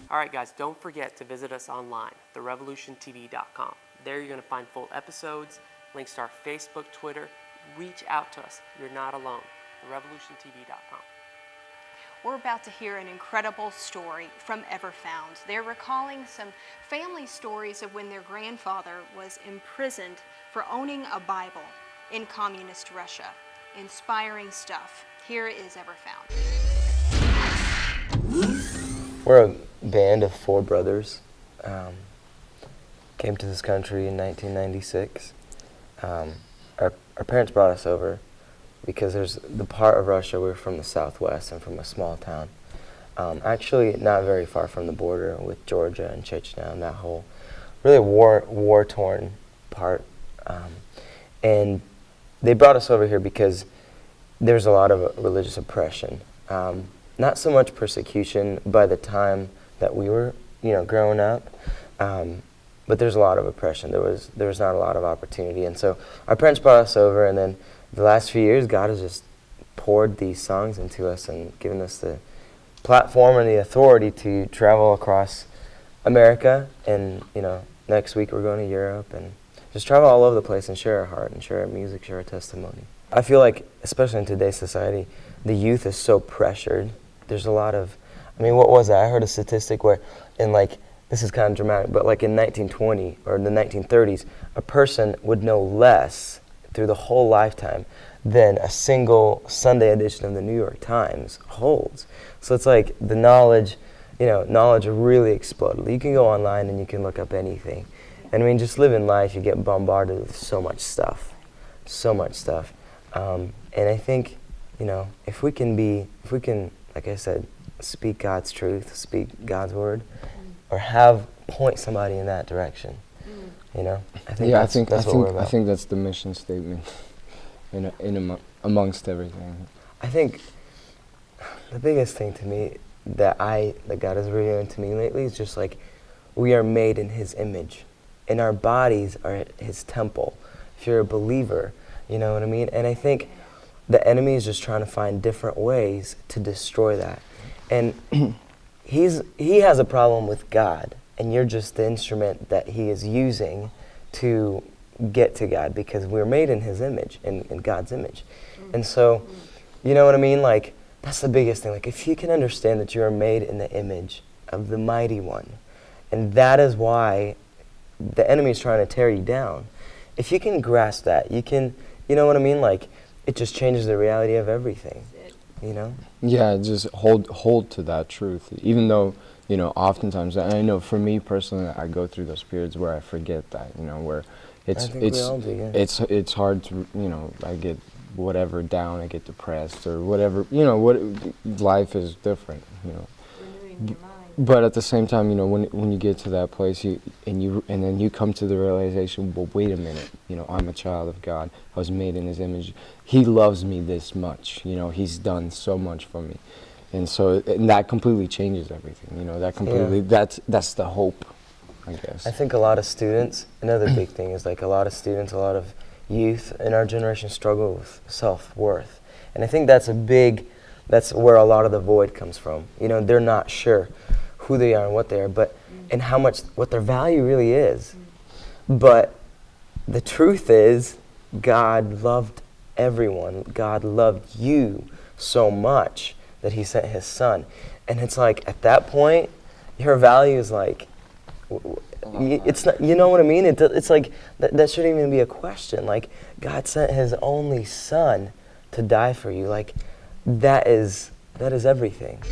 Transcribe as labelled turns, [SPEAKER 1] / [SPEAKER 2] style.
[SPEAKER 1] All right, guys, don't forget to visit us online, therevolutiontv.com. There you're going to find full episodes, links to our Facebook, Twitter. Reach out to us. You're not alone. therevolutiontv.com.
[SPEAKER 2] We're about to hear an incredible story from Everfound. They're recalling some family stories of when their grandfather was imprisoned for owning a Bible in communist Russia. Inspiring stuff. Here is Everfound.
[SPEAKER 3] We're a band of 4 brothers. Came to this country in 1996. Our parents brought us over because there's the part of Russia, we're from the southwest and from a small town. Actually not very far from the border with Georgia and Chechnya and that whole really war-torn part. And they brought us over here because there's a lot of religious oppression. Not so much persecution by the time that we were, growing up, but there's a lot of oppression. There was not a lot of opportunity, and so our parents brought us over, and then the last few years, God has just poured these songs into us and given us the platform and the authority to travel across America. And next week we're going to Europe and just travel all over the place and share our heart and share our music, share our testimony. I feel like, especially in today's society, the youth is so pressured. There's a lot of, what was that? I heard a statistic where this is kind of dramatic, but in 1920 or in the 1930s, a person would know less through the whole lifetime than a single Sunday edition of the New York Times holds. So it's like the knowledge really exploded. You can go online and you can look up anything. And just living life, you get bombarded with so much stuff. And I think, if we can, like I said, speak God's truth, speak God's word, or point somebody in that direction. I think that's what we're about.
[SPEAKER 4] I think that's the mission statement amongst everything.
[SPEAKER 3] I think the biggest thing to me that God has revealed to me lately is just we are made in His image, and our bodies are His temple. If you're a believer, you know what I mean? And I think the enemy is just trying to find different ways to destroy that. And he has a problem with God, and you're just the instrument that he is using to get to God, because we're made in His image, in God's image. And so, you know what I mean? That's the biggest thing. If you can understand that you are made in the image of the Mighty One, and that is why the enemy is trying to tear you down. If you can grasp that, you can, you know what I mean? It just changes the reality of everything.
[SPEAKER 4] Yeah, just hold to that truth, even though oftentimes, and I know for me personally, I go through those periods where I forget that, where it's hard to, I get whatever down, I get depressed or whatever, life is different, But at the same time, when you get to that place, and then you come to the realization, well, wait a minute, I'm a child of God. I was made in His image. He loves me this much. He's done so much for me, and that completely changes everything. That's the hope, I guess.
[SPEAKER 3] I think a lot of students. Another big thing is a lot of students, a lot of youth in our generation struggle with self-worth, and I think that's where a lot of the void comes from. They're not sure who they are and what they are, and what their value really is. But the truth is, God loved everyone. God loved you so much that He sent His Son. And it's at that point, your value is it's not, you know what I mean? It's that shouldn't even be a question. God sent His only Son to die for you. That is everything.